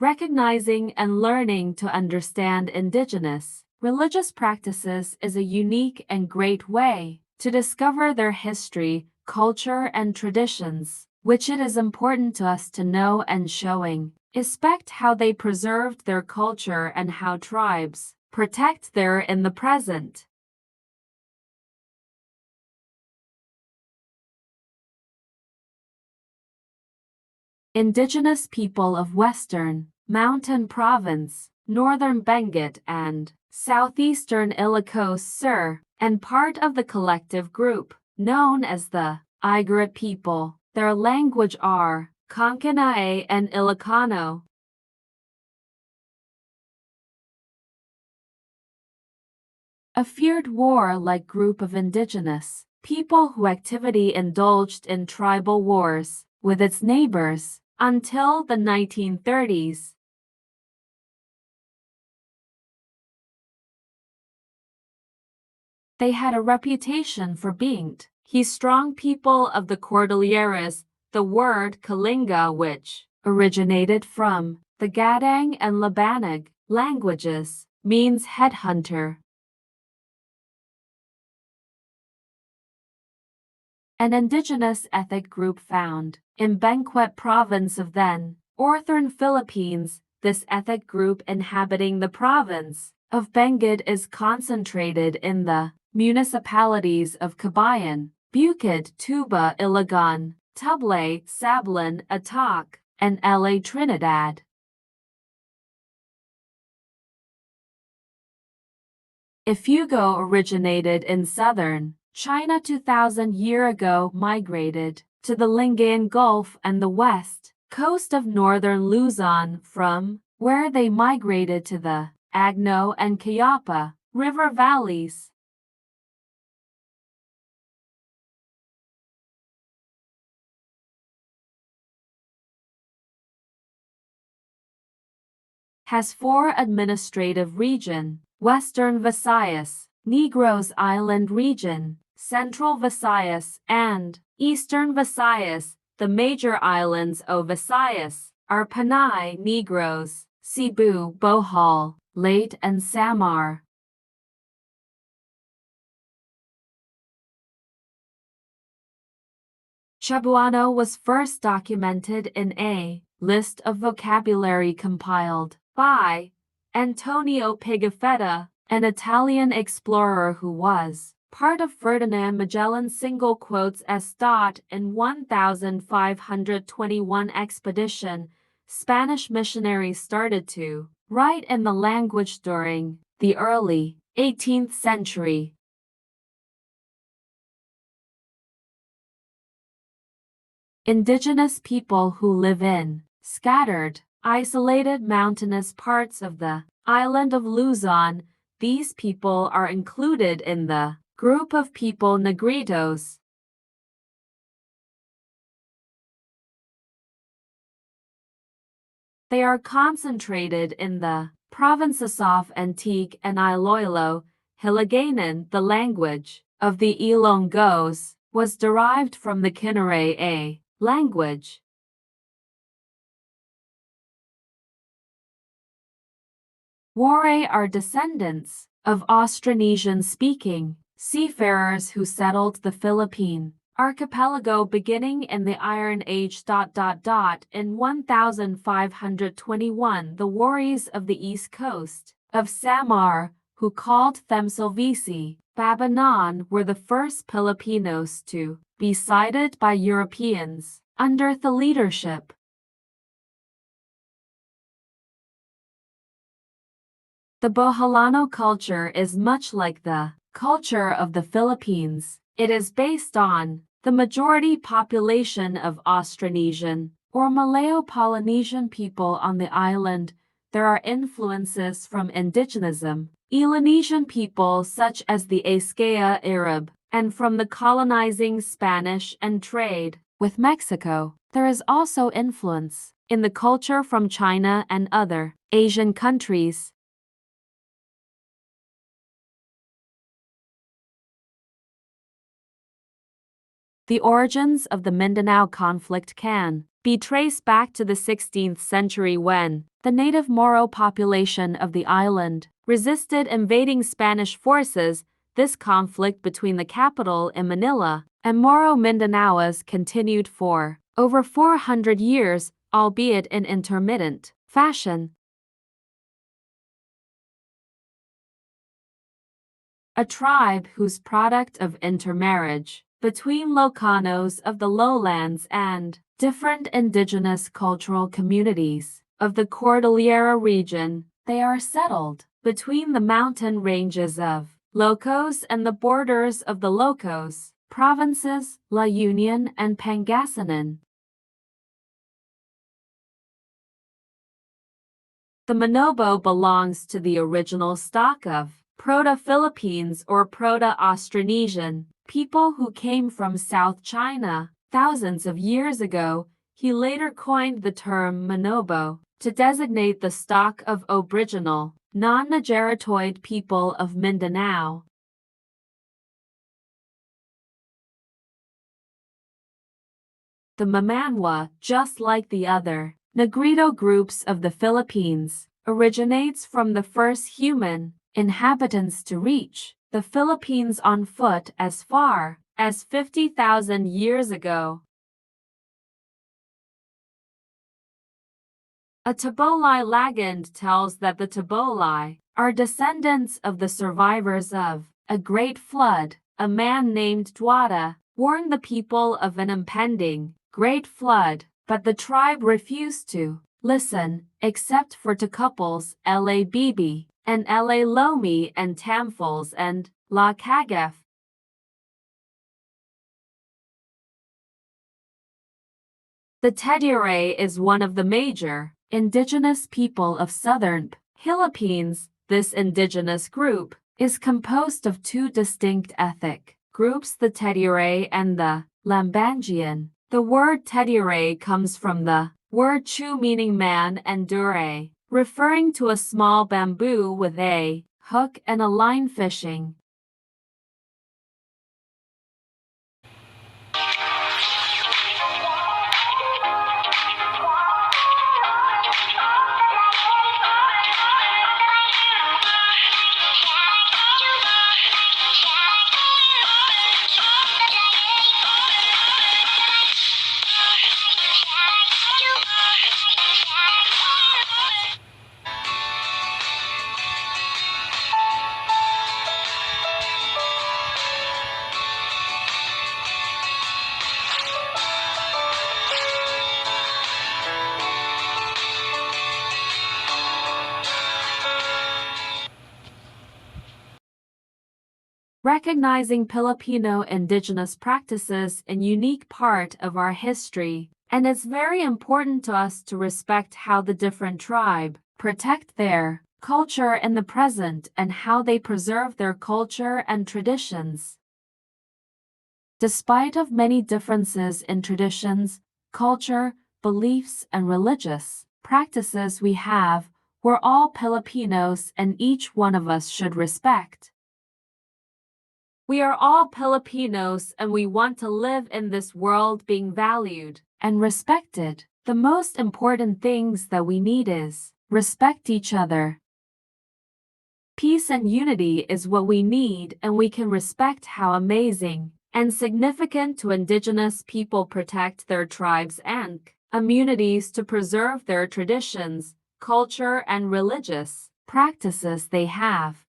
Recognizing and learning to understand indigenous religious practices is a unique and great way to discover their history, culture, and traditions, which it is important to us to know and showing respect how they preserved their culture and how tribes protect their in the present. Indigenous people of Western Mountain Province, Northern Benguet and Southeastern Ilocos Sur, and part of the collective group known as the Igorot people. Their language are Kankanaey and Ilocano. A feared war-like group of indigenous people who activity indulged in tribal wars with its neighbors until the 1930s. They had a reputation for being strong people of the Cordilleras, the word Kalinga, which originated from the Gadang and Labanag languages, means headhunter. An indigenous ethnic group found in Benguet province of then Northern Philippines. This ethnic group inhabiting the province of Benguet is concentrated in the municipalities of Cabayan, Bukid, Tuba, Ilagan, Tublay, Sablan, Atac, and La Trinidad. Ifugao originated in southern China 2,000 years ago, migrated to the Lingayen Gulf and the west coast of northern Luzon, from where they migrated to the Agno and Cayapa river valleys. Has four administrative regions: Western Visayas, Negros Island Region, Central Visayas, and Eastern Visayas. The major islands of Visayas are Panay, Negros, Cebu, Bohol, Leyte, and Samar. Cebuano was first documented in a list of vocabulary compiled by Antonio Pigafetta, an Italian explorer who was part of Ferdinand Magellan's single quotes as dot in 1521 expedition. Spanish missionaries started to write in the language during the early 18th century. Indigenous people who live in scattered, isolated mountainous parts of the island of Luzon. These people are included in the group of people Negritos. They are concentrated in the provinces of Antique and Iloilo. Hiligaynon, the language of the Ilonggos, was derived from the Kinaray language. Waray are descendants of Austronesian-speaking seafarers who settled the Philippine archipelago beginning in the Iron Age. In 1521, the Waris of the east coast of Samar, who called themselves Babanon, were the first Filipinos to be sighted by Europeans under the leadership The Boholano culture is much like the culture of the Philippines. It is based on the majority population of Austronesian or Malayo-Polynesian people on the island. There are influences from indigenism, Melanesian people such as the Azteca Arab, and from the colonizing Spanish and trade with Mexico. There is also influence in the culture from China and other Asian countries. The origins of the Mindanao conflict can be traced back to the 16th century when the native Moro population of the island, resisted invading Spanish forces. This conflict between the capital in Manila and Moro Mindanaos continued for over 400 years, albeit in intermittent fashion. A tribe whose product of intermarriage between Locanos of the lowlands and different indigenous cultural communities of the Cordillera region, they are settled between the mountain ranges of Locos and the borders of the Locos provinces, La Union and Pangasinan. The Manobo belongs to the original stock of Proto-Philippines or Proto-Austronesian people who came from South China thousands of years ago. He later coined the term Manobo to designate the stock of aboriginal, non-Nigeritoid people of Mindanao. The Mamanwa, just like the other Negrito groups of the Philippines, originates from the first human inhabitants to reach the Philippines on foot as far as 50,000 years ago. A Tabolai legend tells that the Tabolai are descendants of the survivors of a great flood. A man named Duada warned the people of an impending great flood, but the tribe refused to listen, except for two couples, La Bibi and La Lomi and Tamfils and La Kagef. The Tedire is one of the major indigenous people of southern Philippines. This indigenous group is composed of two distinct ethnic groups, the Tedire and the Lambangian. The word Tedire comes from the word chu, meaning man, and dure, referring to a small bamboo with a hook and a line fishing. Recognizing Filipino indigenous practices is a unique part of our history, and it's very important to us to respect how the different tribes protect their culture in the present and how they preserve their culture and traditions. Despite of many differences in traditions, culture, beliefs, and religious practices we have, we're all Filipinos and each one of us should respect. We are all Filipinos and we want to live in this world being valued and respected. The most important things that we need is respect each other. Peace and unity is what we need, and we can respect how amazing and significant to indigenous people protect their tribes and communities to preserve their traditions, culture, and religious practices they have,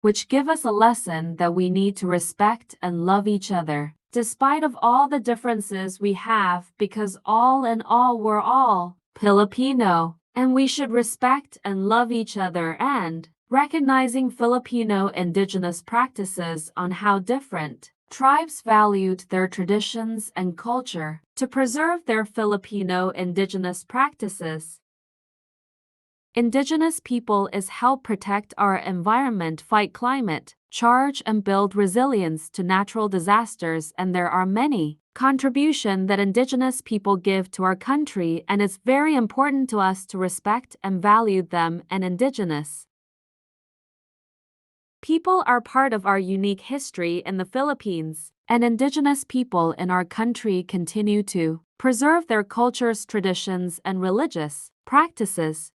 which give us a lesson that we need to respect and love each other, despite of all the differences we have, because all in all we're all Filipino, and we should respect and love each other. And recognizing Filipino indigenous practices on how different tribes valued their traditions and culture to preserve their Filipino indigenous practices. Indigenous people is help protect our environment, fight climate change, and build resilience to natural disasters, and there are many contributions that indigenous people give to our country, and it's very important to us to respect and value them. And indigenous people are part of our unique history in the Philippines, and indigenous people in our country continue to preserve their culture's traditions and religious practices,